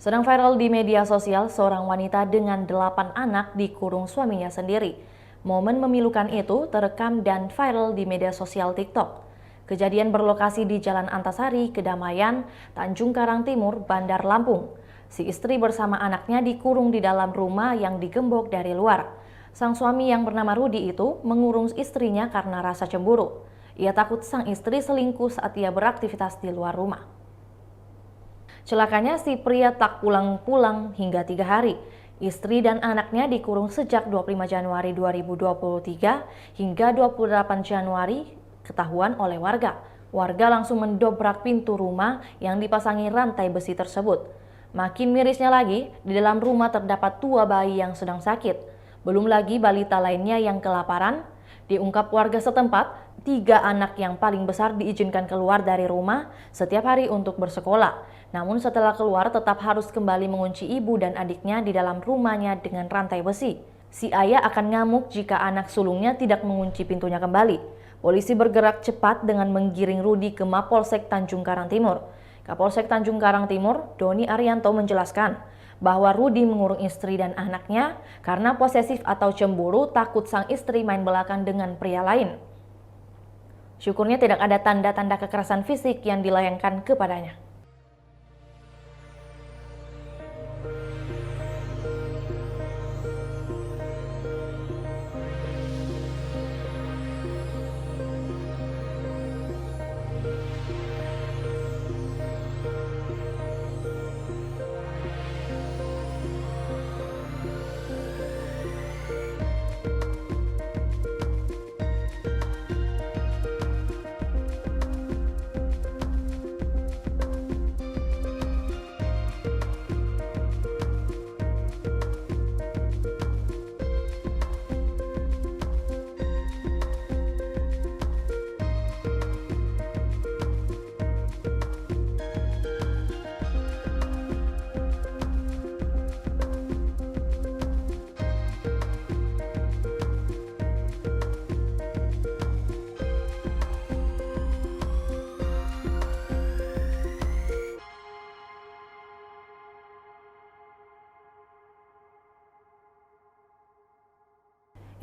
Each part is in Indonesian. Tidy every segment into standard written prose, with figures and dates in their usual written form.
Sedang viral di media sosial, seorang wanita dengan 8 anak dikurung suaminya sendiri. Momen memilukan itu terekam dan viral di media sosial TikTok. Kejadian berlokasi di Jalan Antasari, Kedamaian, Tanjung Karang Timur, Bandar Lampung. Si istri bersama anaknya dikurung di dalam rumah yang digembok dari luar. Sang suami yang bernama Rudi itu mengurung istrinya karena rasa cemburu. Ia takut sang istri selingkuh saat ia beraktivitas di luar rumah. Celakanya si pria tak pulang-pulang hingga 3 hari. Istri dan anaknya dikurung sejak 25 Januari 2023 hingga 28 Januari ketahuan oleh warga. Warga langsung mendobrak pintu rumah yang dipasangi rantai besi tersebut. Makin mirisnya lagi, di dalam rumah terdapat 2 bayi yang sedang sakit. Belum lagi balita lainnya yang kelaparan. Diungkap warga setempat, 3 anak yang paling besar diizinkan keluar dari rumah setiap hari untuk bersekolah. Namun setelah keluar tetap harus kembali mengunci ibu dan adiknya di dalam rumahnya dengan rantai besi. Si ayah akan ngamuk jika anak sulungnya tidak mengunci pintunya kembali. Polisi bergerak cepat dengan menggiring Rudi ke Mapolsek Tanjung Karang Timur. Kapolsek Tanjung Karang Timur, Doni Arianto menjelaskan bahwa Rudi mengurung istri dan anaknya karena posesif atau cemburu takut sang istri main belakang dengan pria lain. Syukurnya tidak ada tanda-tanda kekerasan fisik yang dilayangkan kepadanya.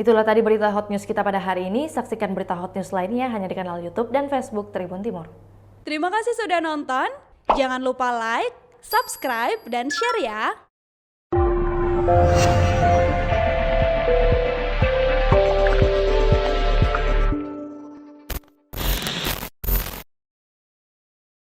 Itulah tadi berita hot news kita pada hari ini. Saksikan berita hot news lainnya hanya di kanal YouTube dan Facebook Tribun Timur. Terima kasih sudah nonton. Jangan lupa like, subscribe, dan share ya.